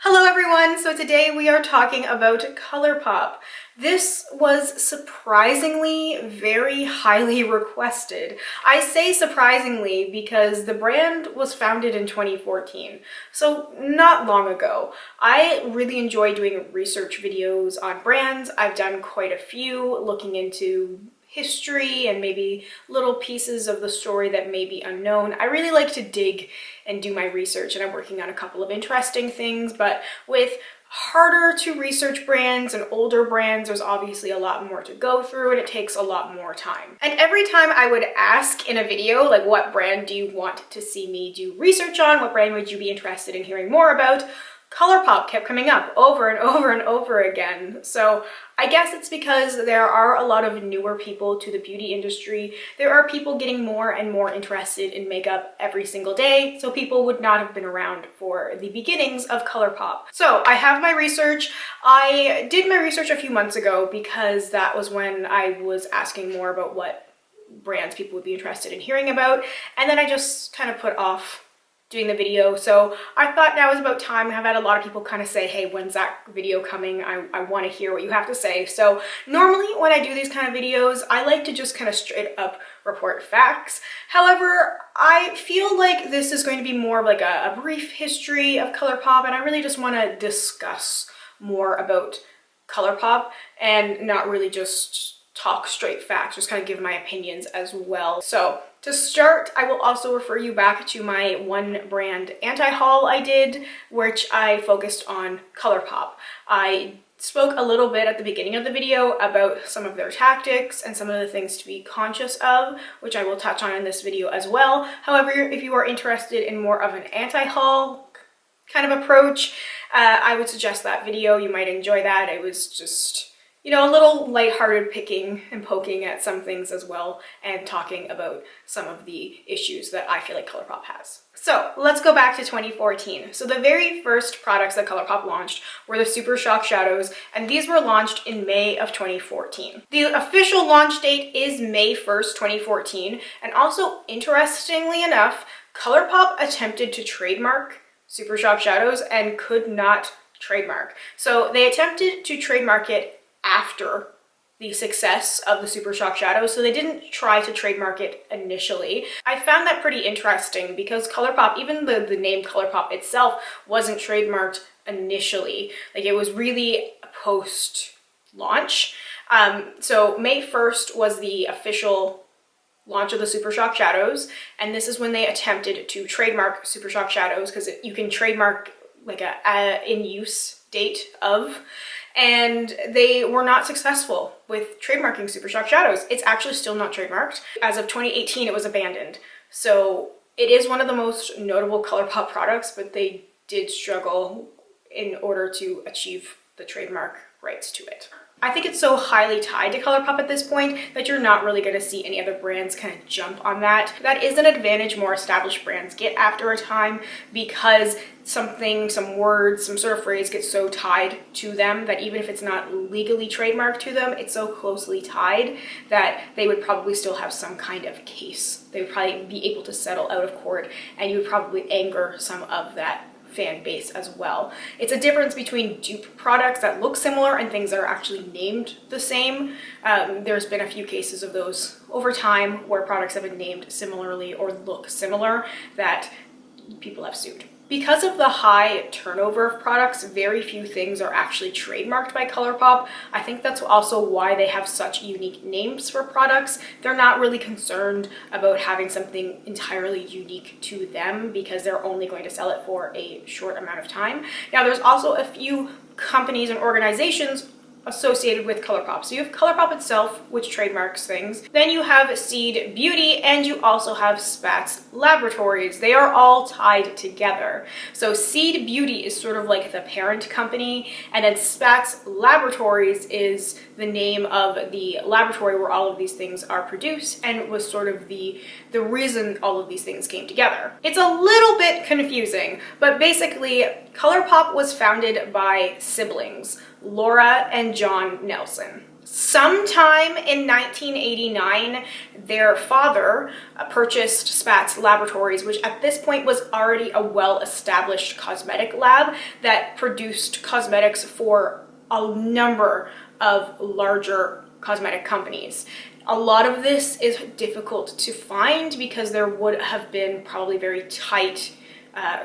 Hello everyone! So today we are talking about ColourPop. This was surprisingly very highly requested. I say surprisingly because the brand was founded in 2014, so not long ago. I really enjoy doing research videos on brands. I've done quite a few looking into history and maybe little pieces of the story that may be unknown. I really like to dig and do my research, and I'm working on a couple of interesting things, but with harder to research brands and older brands, there's obviously a lot more to go through and it takes a lot more time. And every time I would ask in a video, like, what brand do you want to see me do research on? What brand would you be interested in hearing more about? ColourPop kept coming up over and over and over again. So I guess it's because there are a lot of newer people to the beauty industry. There are people getting more and more interested in makeup every single day, so people would not have been around for the beginnings of ColourPop. So I have my research. I did my research a few months ago because that was when I was asking more about what brands people would be interested in hearing about, and then I just kind of put off doing the video. So I thought now is about time. I've had a lot of people kind of say, hey, when's that video coming? I want to hear what you have to say. So normally when I do these kind of videos, I like to just kind of straight up report facts. However, I feel like this is going to be more of like a brief history of ColourPop, and I really just want to discuss more about ColourPop and not really just talk straight facts, just kind of give my opinions as well. So to start, I will also refer you back to my one brand anti-haul I did, which I focused on ColourPop. I spoke a little bit at the beginning of the video about some of their tactics and some of the things to be conscious of, which I will touch on in this video as well. However, if you are interested in more of an anti-haul kind of approach, I would suggest that video. You might enjoy that. It was just, you know, a little lighthearted picking and poking at some things as well, and talking about some of the issues that I feel like ColourPop has. So let's go back to 2014. So the very first products that ColourPop launched were the Super Shock Shadows, and these were launched in May of 2014. The official launch date is May 1st, 2014, and also, interestingly enough, ColourPop attempted to trademark Super Shock Shadows and could not trademark. So they attempted to trademark it after the success of the Super Shock Shadows, so they didn't try to trademark it initially. I found that pretty interesting because ColourPop, even the name ColourPop itself, wasn't trademarked initially. Like, it was really post-launch. So May 1st was the official launch of the Super Shock Shadows, and this is when they attempted to trademark Super Shock Shadows, because you can trademark like a in-use date of, and they were not successful with trademarking Super Shock Shadows. It's actually still not trademarked. As of 2018, it was abandoned. So it is one of the most notable ColourPop products, but they did struggle in order to achieve the trademark rights to it. I think it's so highly tied to ColourPop at this point that you're not really going to see any other brands kind of jump on that. That is an advantage more established brands get after a time, because something, some words, some sort of phrase gets so tied to them that even if it's not legally trademarked to them, it's so closely tied that they would probably still have some kind of case. They would probably be able to settle out of court, and you would probably anger some of that fan base as well. It's a difference between dupe products that look similar and things that are actually named the same. There's been a few cases of those over time where products have been named similarly or look similar that people have sued. Because of the high turnover of products, very few things are actually trademarked by ColourPop. I think that's also why they have such unique names for products. They're not really concerned about having something entirely unique to them because they're only going to sell it for a short amount of time. Now, there's also a few companies and organizations associated with ColourPop. So you have ColourPop itself, which trademarks things. Then you have Seed Beauty, and you also have Spatz Laboratories. They are all tied together. So Seed Beauty is sort of like the parent company, and then Spatz Laboratories is the name of the laboratory where all of these things are produced, and was sort of the reason all of these things came together. It's a little bit confusing, but basically ColourPop was founded by siblings, Laura and John Nelson. Sometime in 1989, their father purchased Spatz Laboratories, which at this point was already a well-established cosmetic lab that produced cosmetics for a number of larger cosmetic companies. A lot of this is difficult to find because there would have been probably very tight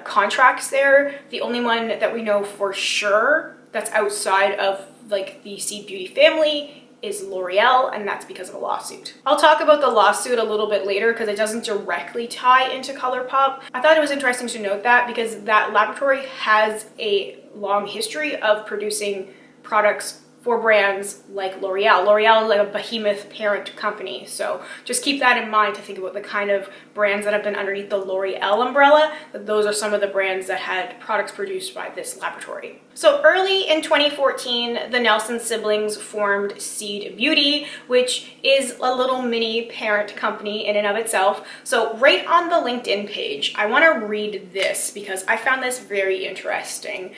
contracts there. The only one that we know for sure that's outside of like the Seed Beauty family is L'Oreal, and that's because of a lawsuit. I'll talk about the lawsuit a little bit later because it doesn't directly tie into ColourPop. I thought it was interesting to note that because that laboratory has a long history of producing products for brands like L'Oreal. L'Oreal is like a behemoth parent company, so just keep that in mind to think about the kind of brands that have been underneath the L'Oreal umbrella. Those are some of the brands that had products produced by this laboratory. So early in 2014, the Nelson siblings formed Seed Beauty, which is a little mini parent company in and of itself. So right on the LinkedIn page, I want to read this because I found this very interesting.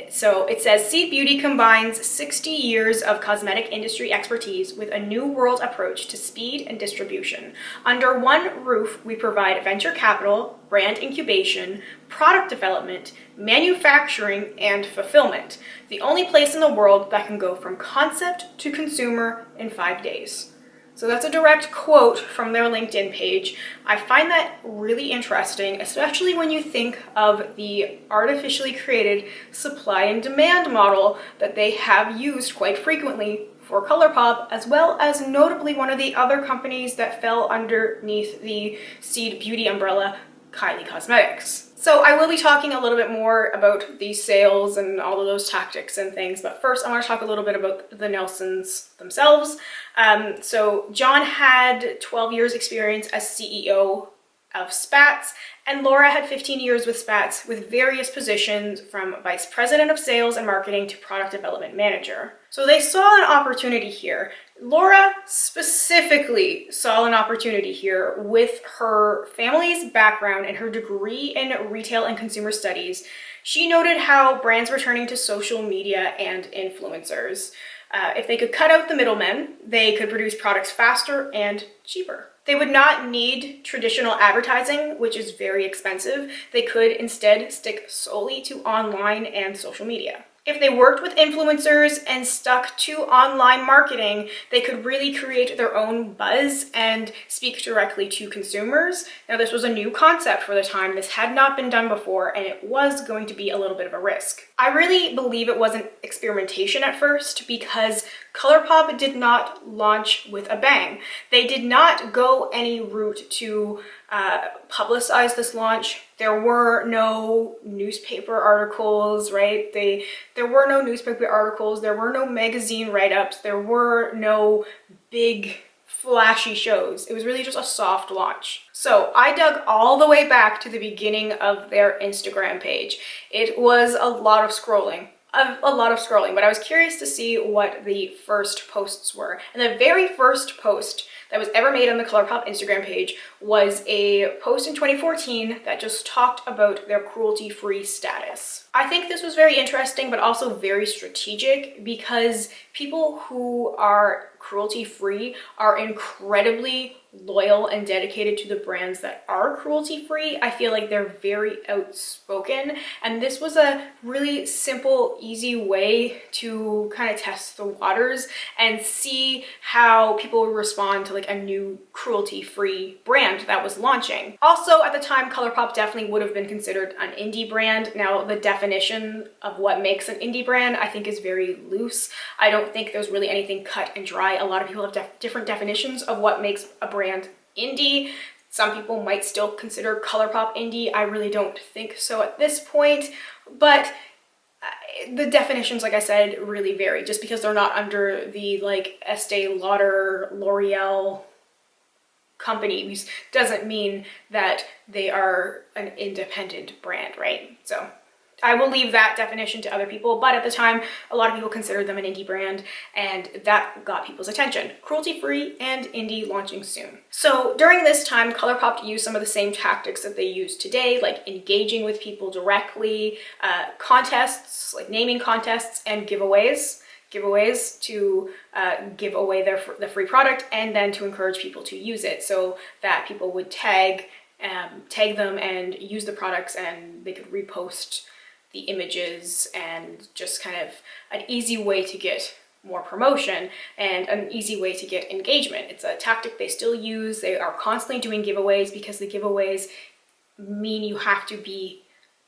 So it says, Seed Beauty combines 60 years of cosmetic industry expertise with a new world approach to speed and distribution. Under one roof, we provide venture capital, brand incubation, product development, manufacturing, and fulfillment. The only place in the world that can go from concept to consumer in 5 days. So that's a direct quote from their LinkedIn page. I find that really interesting, especially when you think of the artificially created supply and demand model that they have used quite frequently for ColourPop, as well as notably one of the other companies that fell underneath the Seed Beauty umbrella, Kylie Cosmetics. So I will be talking a little bit more about these sales and all of those tactics and things, but first I want to talk a little bit about the Nelsons themselves. So John had 12 years experience as CEO of Spatz, and Laura had 15 years with Spatz with various positions from Vice President of Sales and Marketing to Product Development Manager. So they saw an opportunity here. Laura specifically saw an opportunity here with her family's background and her degree in retail and consumer studies. She noted how brands were turning to social media and influencers. If they could cut out the middlemen, they could produce products faster and cheaper. They would not need traditional advertising, which is very expensive. They could instead stick solely to online and social media. If they worked with influencers and stuck to online marketing, they could really create their own buzz and speak directly to consumers. Now, this was a new concept for the time. This had not been done before, and it was going to be a little bit of a risk. I really believe it was an experimentation at first because ColourPop did not launch with a bang. They did not go any route to publicize this launch. There were no newspaper articles, right? There were no newspaper articles, there were no magazine write-ups, there were no big flashy shows. It was really just a soft launch. So I dug all the way back to the beginning of their Instagram page. It was a lot of scrolling. But I was curious to see what the first posts were. And the very first post that was ever made on the ColourPop Instagram page was a post in 2014 that just talked about their cruelty-free status. I think this was very interesting, but also very strategic because people who are cruelty-free are incredibly loyal and dedicated to the brands that are cruelty-free. I feel like they're very outspoken, and this was a really simple, easy way to kind of test the waters and see how people would respond to like a new cruelty-free brand that was launching. Also, at the time, ColourPop definitely would have been considered an indie brand. Now, the definition of what makes an indie brand, I think, is very loose. I don't think there's really anything cut and dry. A lot of people have different definitions of what makes a brand indie. Some people might still consider ColourPop indie. I really don't think so at this point, but the definitions, like I said, really vary. Just because they're not under the like Estee Lauder, L'Oreal companies doesn't mean that they are an independent brand, right? So I will leave that definition to other people, but at the time, a lot of people considered them an indie brand, and that got people's attention. Cruelty-free and indie launching soon. So during this time, ColourPop used some of the same tactics that they use today, like engaging with people directly, contests, like naming contests and giveaways. giveaways to give away the free product, and then to encourage people to use it so that people would tag them and use the products, and they could repost the images, and just kind of an easy way to get more promotion and an easy way to get engagement. It's a tactic they still use. They are constantly doing giveaways because the giveaways mean you have to be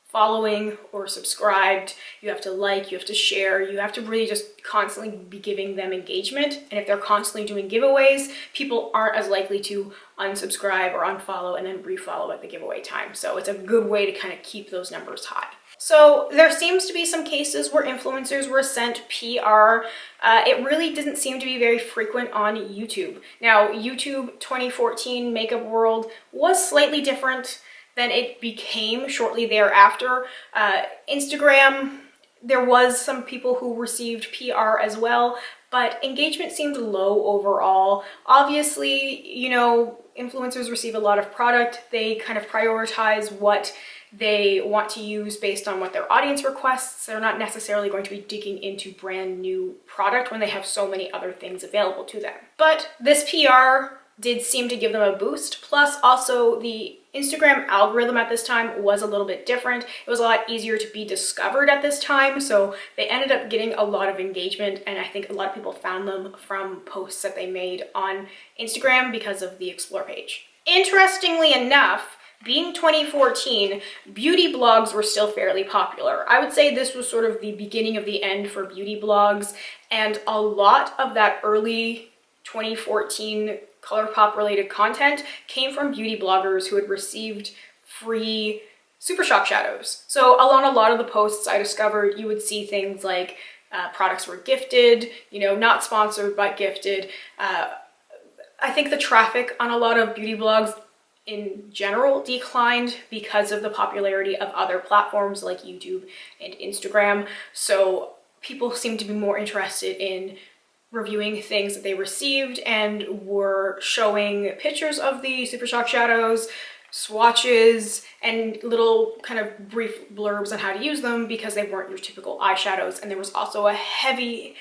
following or subscribed, you have to like, you have to share, you have to really just constantly be giving them engagement. And if they're constantly doing giveaways, people aren't as likely to unsubscribe or unfollow and then refollow at the giveaway time. So it's a good way to kind of keep those numbers high. So there seems to be some cases where influencers were sent PR. It really didn't seem to be very frequent on YouTube. Now, YouTube 2014 makeup world was slightly different than it became shortly thereafter. Instagram, there was some people who received PR as well, but engagement seemed low overall. Obviously, you know, influencers receive a lot of product. They kind of prioritize what they want to use based on what their audience requests. They're not necessarily going to be digging into brand new product when they have so many other things available to them. But this PR did seem to give them a boost. Plus also the Instagram algorithm at this time was a little bit different. It was a lot easier to be discovered at this time. So they ended up getting a lot of engagement, and I think a lot of people found them from posts that they made on Instagram because of the Explore page. Interestingly enough, being 2014, beauty blogs were still fairly popular. I would say this was sort of the beginning of the end for beauty blogs, and a lot of that early 2014 ColourPop related content came from beauty bloggers who had received free Super Shock shadows. So on a lot of the posts I discovered, you would see things like products were gifted, you know, not sponsored, but gifted. I think the traffic on a lot of beauty blogs in general declined because of the popularity of other platforms like YouTube and Instagram. So people seem to be more interested in reviewing things that they received and were showing pictures of the Super Shock shadows, swatches, and little kind of brief blurbs on how to use them because they weren't your typical eyeshadows. And there was also a heavy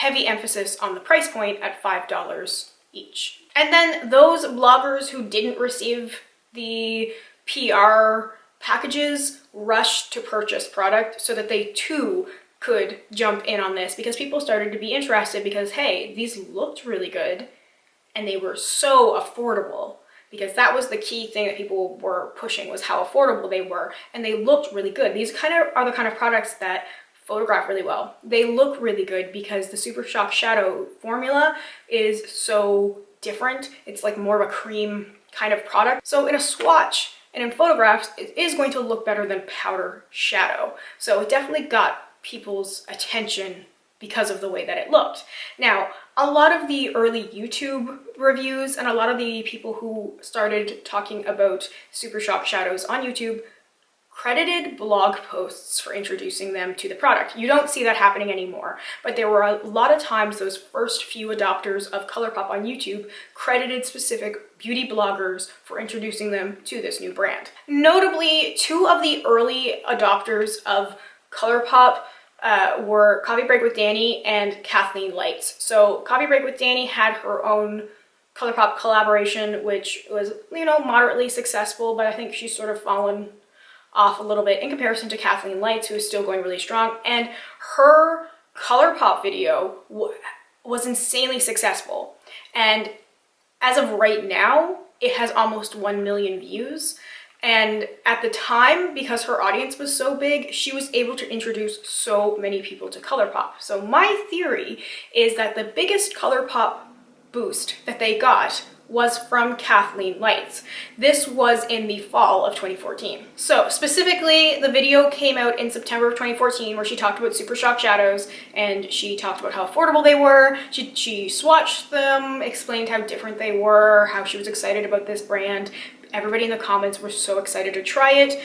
emphasis on the price point at $5 each. And then those bloggers who didn't receive the PR packages rushed to purchase product so that they too could jump in on this, because people started to be interested because, hey, these looked really good and they were so affordable, because that was the key thing that people were pushing, was how affordable they were, and they looked really good. These kind of are the kind of products that photograph really well. They look really good because the Super Shock shadow formula is so different. It's like more of a cream kind of product. So in a swatch and in photographs, it is going to look better than powder shadow. So it definitely got people's attention because of the way that it looked. Now, a lot of the early YouTube reviews and a lot of the people who started talking about Super Shock shadows on YouTube credited blog posts for introducing them to the product. You don't see that happening anymore, but there were a lot of times those first few adopters of ColourPop on YouTube credited specific beauty bloggers for introducing them to this new brand. Notably, two of the early adopters of ColourPop were Coffee Break with Dani and Kathleenlights. So Coffee Break with Dani had her own ColourPop collaboration, which was, you know, moderately successful, but I think she's sort of fallen off a little bit in comparison to Kathleenlights, who is still going really strong. And her ColourPop video was insanely successful. And as of right now, it has almost 1 million views. And at the time, because her audience was so big, she was able to introduce so many people to ColourPop. So my theory is that the biggest ColourPop boost that they got was from Kathleenlights. This was in the fall of 2014. So specifically, the video came out in September of 2014 where she talked about Super Shock shadows, and she talked about how affordable they were. She swatched them, explained how different they were, how she was excited about this brand. Everybody in the comments were so excited to try it.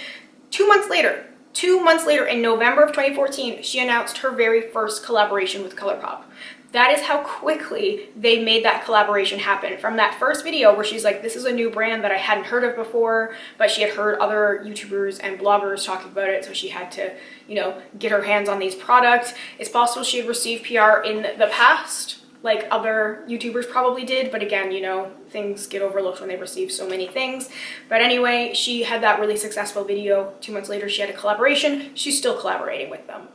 2 months later, in November of 2014, she announced her very first collaboration with ColourPop. That is how quickly they made that collaboration happen. From that first video where she's like, this is a new brand that I hadn't heard of before, but she had heard other YouTubers and bloggers talking about it, so she had to, you know, get her hands on these products. It's possible she had received PR in the past, like other YouTubers probably did, but again, you know, things get overlooked when they receive so many things. But anyway, she had that really successful video. 2 months later, she had a collaboration. She's still collaborating with them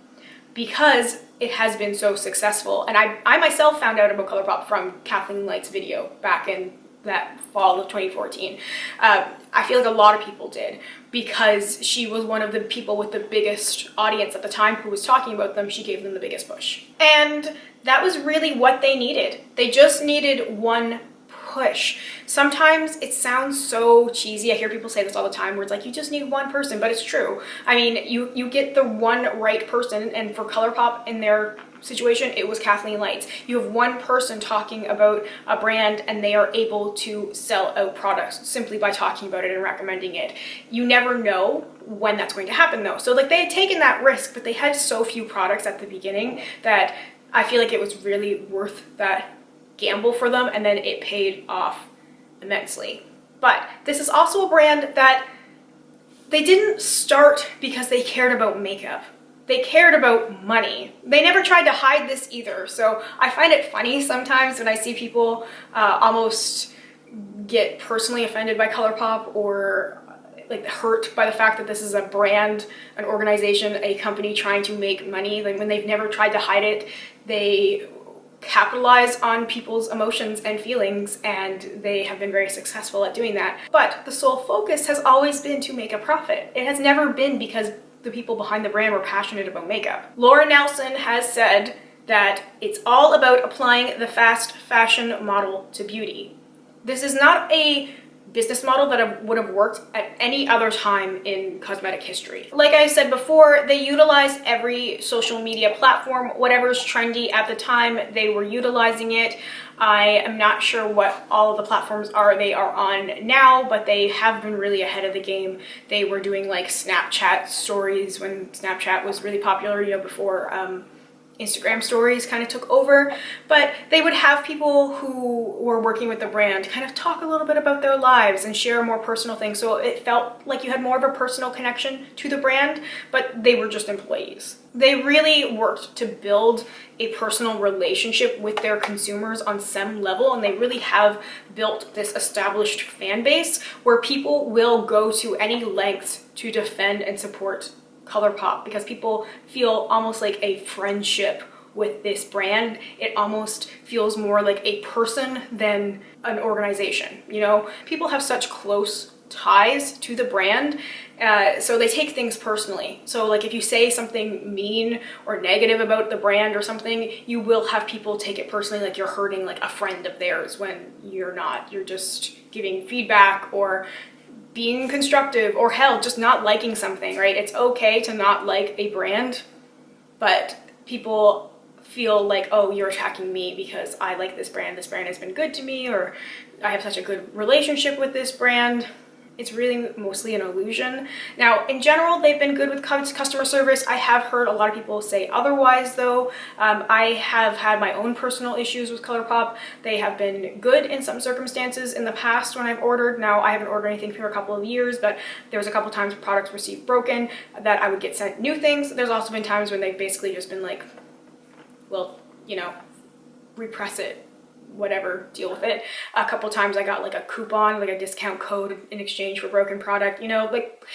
because it has been so successful. And I myself found out about ColourPop from Kathleenlights' video back in that fall of 2014. I feel like a lot of people did, because she was one of the people with the biggest audience at the time who was talking about them. She gave them the biggest push. And that was really what they needed. They just needed one push. Sometimes it sounds so cheesy. I hear people say this all the time where it's like, you just need one person, but it's true. I mean, you get the one right person, and for ColourPop in their situation, it was Kathleenlights. You have one person talking about a brand and they are able to sell out products simply by talking about it and recommending it. You never know when that's going to happen though. So like, they had taken that risk, but they had so few products at the beginning that I feel like it was really worth that gamble for them, and then it paid off immensely. But this is also a brand that they didn't start because they cared about makeup. They cared about money. They never tried to hide this either. So I find it funny sometimes when I see people almost get personally offended by ColourPop, or like hurt by the fact that this is a brand, an organization, a company trying to make money. Like, when they've never tried to hide it, they capitalize on people's emotions and feelings, and they have been very successful at doing that. But the sole focus has always been to make a profit. It has never been because the people behind the brand were passionate about makeup. Laura Nelson has said that it's all about applying the fast fashion model to beauty. This is not a business model that would have worked at any other time in cosmetic history. Like I said before, they utilized every social media platform. Whatever's trendy at the time, they were utilizing it. I am not sure what all of the platforms they are on now, but they have been really ahead of the game. They were doing like Snapchat stories when Snapchat was really popular, you know, before Instagram stories kind of took over. But they would have people who were working with the brand kind of talk a little bit about their lives and share more personal things. So it felt like you had more of a personal connection to the brand, but they were just employees. They really worked to build a personal relationship with their consumers on some level, and they really have built this established fan base where people will go to any lengths to defend and support ColourPop, because people feel almost like a friendship with this brand. It almost feels more like a person than an organization, you know? People have such close ties to the brand, so they take things personally. So like, if you say something mean or negative about the brand or something, you will have people take it personally, like you're hurting like a friend of theirs, when you're not. You're just giving feedback or being constructive, or hell, just not liking something, right? It's okay to not like a brand, but people feel like, oh, you're attacking me because I like this brand has been good to me, or I have such a good relationship with this brand. It's really mostly an illusion. Now, in general, they've been good with customer service. I have heard a lot of people say otherwise, though. I have had my own personal issues with ColourPop. They have been good in some circumstances in the past when I've ordered. Now, I haven't ordered anything for a couple of years, but there was a couple times products received broken that I would get sent new things. There's also been times when they've basically just been like, well, you know, repress it, whatever, deal with it. A couple times I got like a coupon, like a discount code in exchange for broken product. You know, like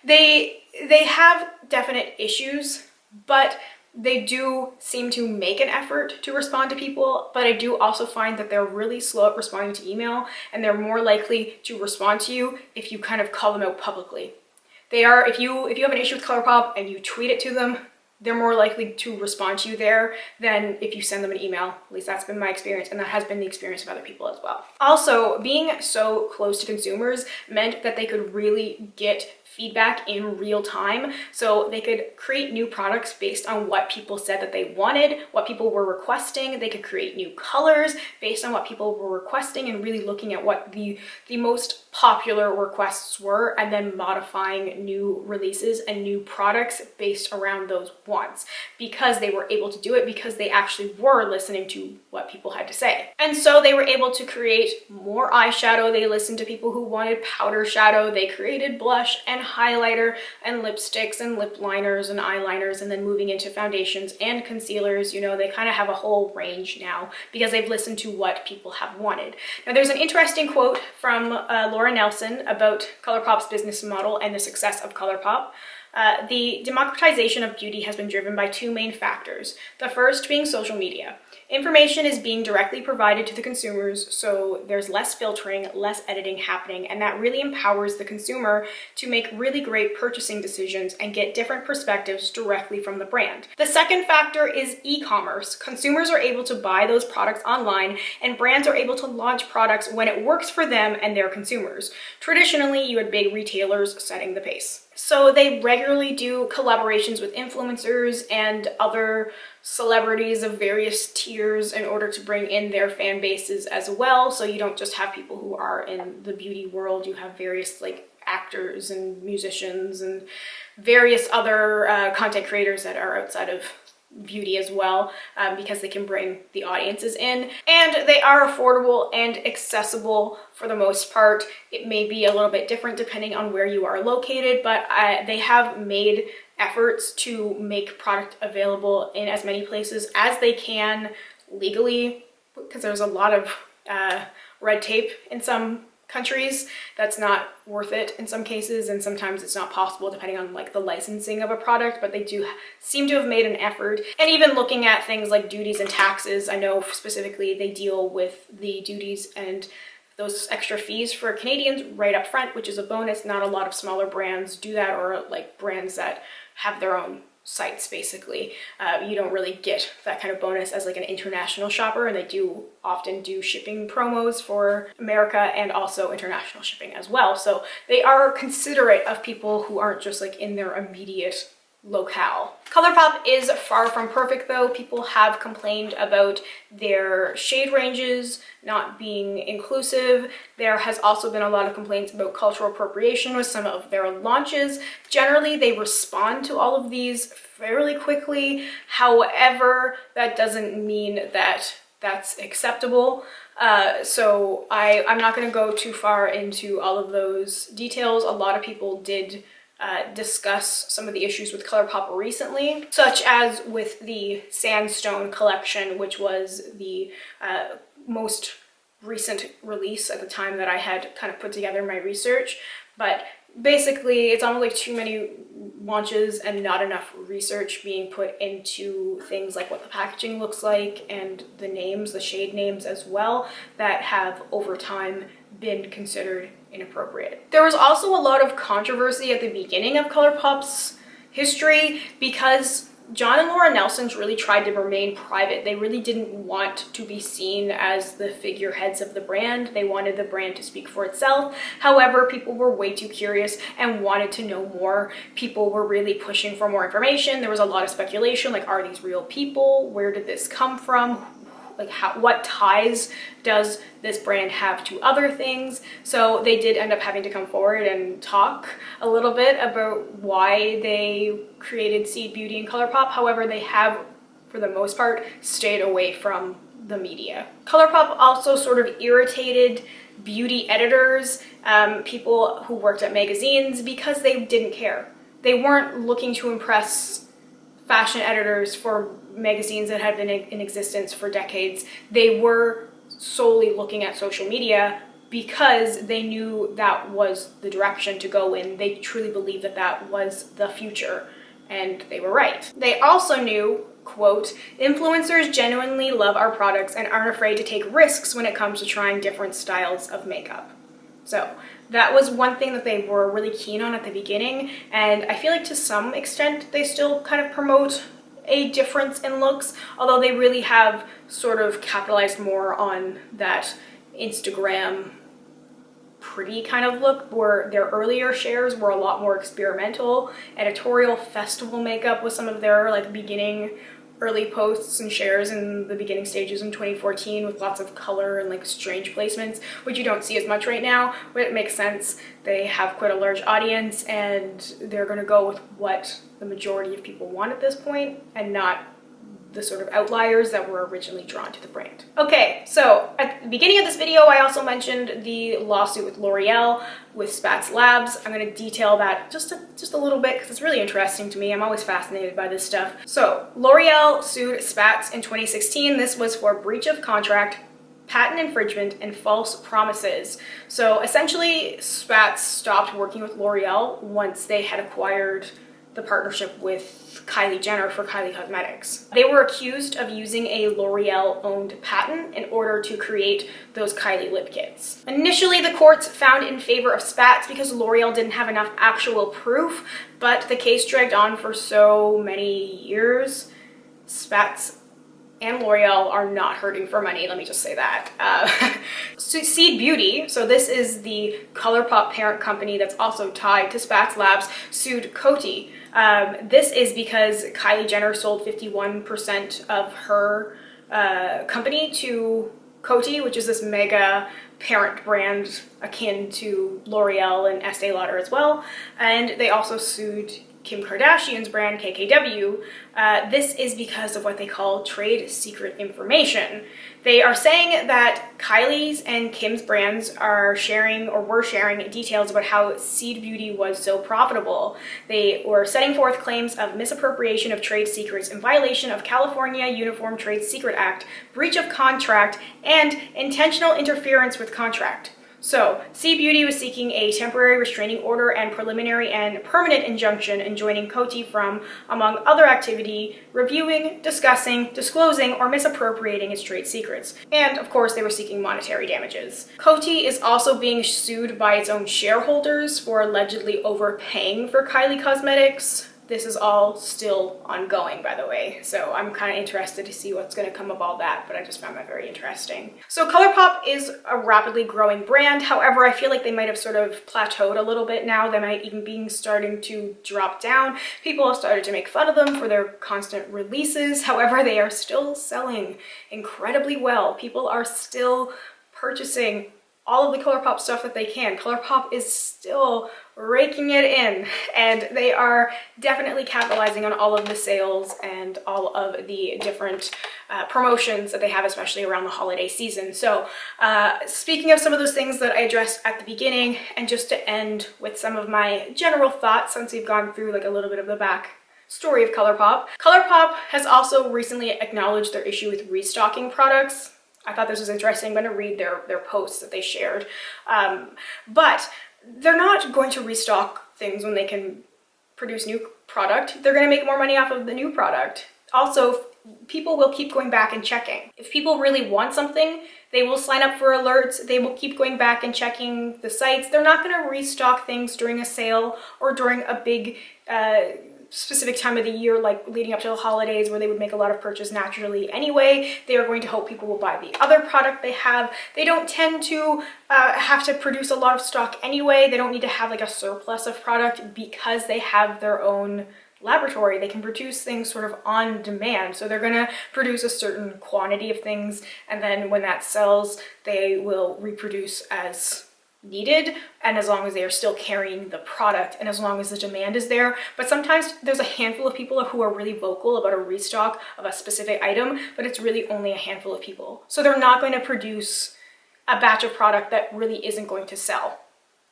they have definite issues, but they do seem to make an effort to respond to people. But I do also find that they're really slow at responding to email, and they're more likely to respond to you if you kind of call them out publicly. They are, if you have an issue with ColourPop and you tweet it to them, they're more likely to respond to you there than if you send them an email. At least that's been my experience, and that has been the experience of other people as well. Also, being so close to consumers meant that they could really get feedback in real time, so they could create new products based on what people said that they wanted, what people were requesting. They could create new colors based on what people were requesting, and really looking at what the most popular requests were, and then modifying new releases and new products based around those wants, because they were able to do it because they actually were listening to what people had to say. And so they were able to create more eyeshadow. They listened to people who wanted powder shadow. They created blush and highlighter and lipsticks and lip liners and eyeliners, and then moving into foundations and concealers. You know, they kind of have a whole range now because they've listened to what people have wanted. Now, there's an interesting quote from Laura Nelson about ColourPop's business model and the success of ColourPop. The democratization of beauty has been driven by two main factors. The first being social media. Information is being directly provided to the consumers, so there's less filtering, less editing happening, and that really empowers the consumer to make really great purchasing decisions and get different perspectives directly from the brand. The second factor is e-commerce. Consumers are able to buy those products online, and brands are able to launch products when it works for them and their consumers. Traditionally, you had big retailers setting the pace. So they regularly do collaborations with influencers and other celebrities of various tiers in order to bring in their fan bases as well. So you don't just have people who are in the beauty world, you have various like actors and musicians and various other content creators that are outside of beauty as well, because they can bring the audiences in, and they are affordable and accessible for the most part. It may be a little bit different depending on where you are located, but they have made efforts to make product available in as many places as they can legally, because there's a lot of red tape in some countries that's not worth it in some cases, and sometimes it's not possible depending on like the licensing of a product, but they do seem to have made an effort. And even looking at things like duties and taxes, I know specifically they deal with the duties and those extra fees for Canadians right up front, which is a bonus. Not a lot of smaller brands do that, or like brands that have their own sites basically. You don't really get that kind of bonus as like an international shopper, and they do often do shipping promos for America and also international shipping as well. So they are considerate of people who aren't just like in their immediate locale. ColourPop is far from perfect though. People have complained about their shade ranges not being inclusive. There has also been a lot of complaints about cultural appropriation with some of their launches. Generally, they respond to all of these fairly quickly. However, that doesn't mean that that's acceptable. So I'm not going to go too far into all of those details. A lot of people did discuss some of the issues with ColourPop recently, such as with the Sandstone collection, which was the most recent release at the time that I had kind of put together my research. But basically, it's almost like too many launches and not enough research being put into things like what the packaging looks like and the names, the shade names as well, that have over time been considered inappropriate. There was also a lot of controversy at the beginning of ColourPop's history because John and Laura Nelson's really tried to remain private. They really didn't want to be seen as the figureheads of the brand. They wanted the brand to speak for itself. However, people were way too curious and wanted to know more. People were really pushing for more information. There was a lot of speculation, like, are these real people? Where did this come from? Like, what ties does this brand have to other things? So they did end up having to come forward and talk a little bit about why they created Seed Beauty and ColourPop. However, they have, for the most part, stayed away from the media. ColourPop also sort of irritated beauty editors, people who worked at magazines, because they didn't care. They weren't looking to impress fashion editors for magazines that had been in existence for decades. They were solely looking at social media because they knew that was the direction to go in. They truly believed that that was the future, and they were right. They also knew, quote, influencers genuinely love our products and aren't afraid to take risks when it comes to trying different styles of makeup. So that was one thing that they were really keen on at the beginning, and I feel like to some extent they still kind of promote a difference in looks, although they really have sort of capitalized more on that Instagram pretty kind of look, where their earlier shares were a lot more experimental. Editorial festival makeup was some of their like beginning early posts and shares in the beginning stages in 2014, with lots of color and like strange placements, which you don't see as much right now, but it makes sense. They have quite a large audience and they're going to go with what the majority of people want at this point and not the sort of outliers that were originally drawn to the brand. Okay, so at the beginning of this video, I also mentioned the lawsuit with L'Oreal with Spatz Labs. I'm going to detail that just a little bit because it's really interesting to me. I'm always fascinated by this stuff. So L'Oreal sued Spatz in 2016. This was for breach of contract, patent infringement, and false promises. So essentially, Spatz stopped working with L'Oreal once they had acquired the partnership with Kylie Jenner for Kylie Cosmetics. They were accused of using a L'Oreal-owned patent in order to create those Kylie lip kits. Initially, the courts found in favor of Spatz because L'Oreal didn't have enough actual proof, but the case dragged on for so many years. Spatz and L'Oreal are not hurting for money, let me just say that. Seed Beauty, so this is the ColourPop parent company that's also tied to Spatz Labs, sued Coty. This is because Kylie Jenner sold 51% of her company to Coty, which is this mega parent brand akin to L'Oreal and Estee Lauder as well. And they also sued Kim Kardashian's brand, KKW. This is because of what they call trade secret information. They are saying that Kylie's and Kim's brands are sharing or were sharing details about how Seed Beauty was so profitable. They were setting forth claims of misappropriation of trade secrets in violation of California Uniform Trade Secret Act, breach of contract, and intentional interference with contract. So, Seed Beauty was seeking a temporary restraining order and preliminary and permanent injunction enjoining Coty from, among other activity, reviewing, discussing, disclosing, or misappropriating its trade secrets. And, of course, they were seeking monetary damages. Coty is also being sued by its own shareholders for allegedly overpaying for Kylie Cosmetics. This is all still ongoing, by the way, so I'm kind of interested to see what's going to come of all that, but I just found that very interesting. So ColourPop is a rapidly growing brand. However, I feel like they might have sort of plateaued a little bit now. They might even be starting to drop down. People have started to make fun of them for their constant releases. However, they are still selling incredibly well. People are still purchasing all of the ColourPop stuff that they can. ColourPop is still raking it in, and they are definitely capitalizing on all of the sales and all of the different promotions that they have, especially around the holiday season. So speaking of some of those things that I addressed at the beginning, and just to end with some of my general thoughts, since we've gone through like a little bit of the back story of ColourPop. ColourPop has also recently acknowledged their issue with restocking products. I thought this was interesting. I'm going to read their posts that they shared. But they're not going to restock things when they can produce new product. They're going to make more money off of the new product. Also, people will keep going back and checking. If people really want something, they will sign up for alerts. They will keep going back and checking the sites. They're not going to restock things during a sale or during a big specific time of the year, like leading up to the holidays, where they would make a lot of purchase naturally anyway. They are going to hope people will buy the other product they have. They don't tend to have to produce a lot of stock anyway. They don't need to have like a surplus of product because they have their own laboratory. They can produce things sort of on demand. So they're going to produce a certain quantity of things, and then when that sells, they will reproduce as needed, and as long as they are still carrying the product and as long as the demand is there. But sometimes there's a handful of people who are really vocal about a restock of a specific item, but it's really only a handful of people. So they're not going to produce a batch of product that really isn't going to sell.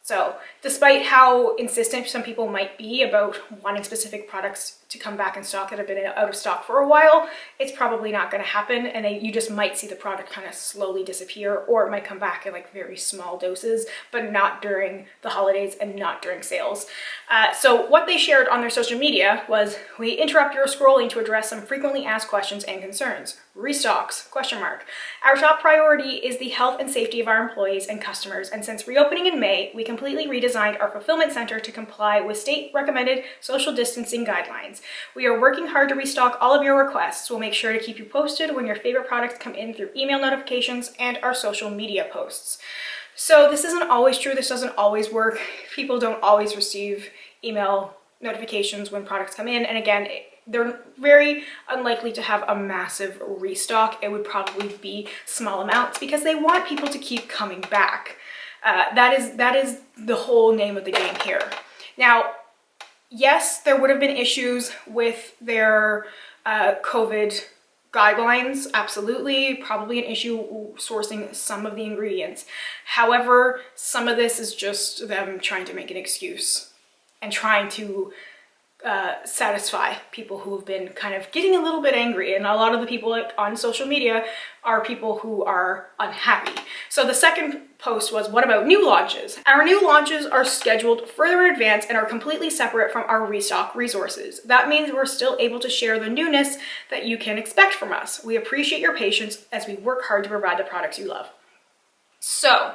So despite how insistent some people might be about wanting specific products to come back in stock that have been out of stock for a while, it's probably not going to happen, and you just might see the product kind of slowly disappear, or it might come back in like very small doses, but not during the holidays and not during sales. So what they shared on their social media was, "We interrupt your scrolling to address some frequently asked questions and concerns. Restocks? ? Our top priority is the health and safety of our employees and customers, and since reopening in May, we completely redesigned our fulfillment center to comply with state-recommended social distancing guidelines. We are working hard to restock all of your requests. We'll make sure to keep you posted when your favorite products come in through email notifications and our social media posts." So this isn't always true. This doesn't always work. People don't always receive email notifications when products come in. And again, they're very unlikely to have a massive restock. It would probably be small amounts because they want people to keep coming back. That is the whole name of the game here. Now, yes, there would have been issues with their COVID guidelines, absolutely, probably an issue sourcing some of the ingredients. However, some of this is just them trying to make an excuse and trying to satisfy people who have been kind of getting a little bit angry. And a lot of the people on social media are people who are unhappy. So the second post was, what about new launches? Our new launches are scheduled further in advance and are completely separate from our restock resources. That means we're still able to share the newness that you can expect from us. We appreciate your patience as we work hard to provide the products you love. So,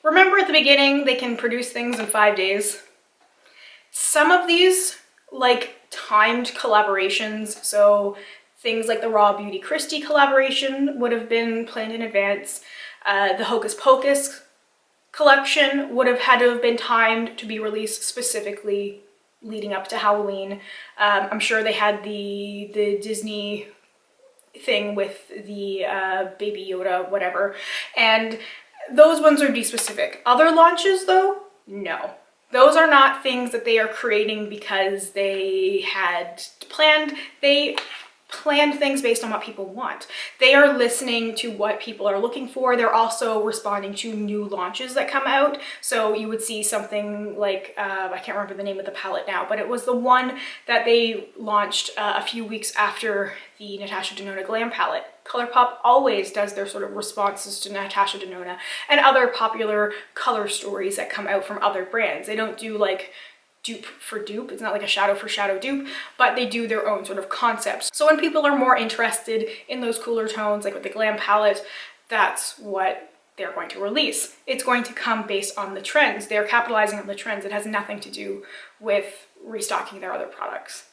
remember at the beginning, they can produce things in 5 days. Some of these, like timed collaborations, so things like the Raw Beauty Christie collaboration would have been planned in advance. The Hocus Pocus collection would have had to have been timed to be released specifically leading up to Halloween. I'm sure they had the Disney thing with the Baby Yoda, whatever, and those ones would be specific. Other launches though, no. Those are not things that they are creating because they had planned. They planned things based on what people want. They are listening to what people are looking for. They're also responding to new launches that come out. So you would see something like, I can't remember the name of the palette now, but it was the one that they launched a few weeks after the Natasha Denona Glam palette. ColourPop always does their sort of responses to Natasha Denona and other popular color stories that come out from other brands. They don't do like dupe for dupe. It's not like a shadow for shadow dupe, but they do their own sort of concepts. So when people are more interested in those cooler tones, like with the Glam palette, that's what they're going to release. It's going to come based on the trends. They're capitalizing on the trends. It has nothing to do with restocking their other products.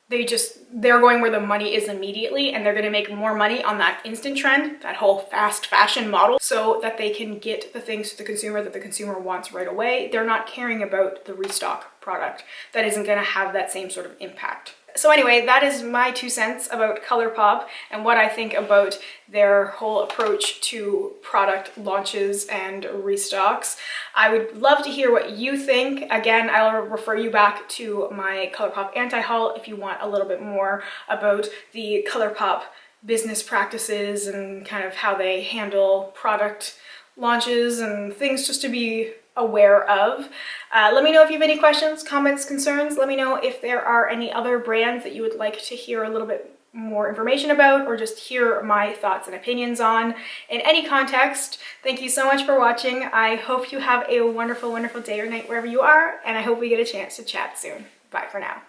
They're going where the money is immediately, and they're going to make more money on that instant trend, that whole fast fashion model, so that they can get the things to the consumer that the consumer wants right away. They're not caring about the restock product that isn't going to have that same sort of impact. So anyway, that is my 2 cents about ColourPop and what I think about their whole approach to product launches and restocks. I would love to hear what you think. Again, I'll refer you back to my ColourPop anti-haul if you want a little bit more about the ColourPop business practices and kind of how they handle product launches and things just to be aware of. Let me know if you have any questions, comments, concerns. Let me know if there are any other brands that you would like to hear a little bit more information about or just hear my thoughts and opinions on in any context. Thank you so much for watching. I hope you have a wonderful, wonderful day or night wherever you are, and I hope we get a chance to chat soon. Bye for now.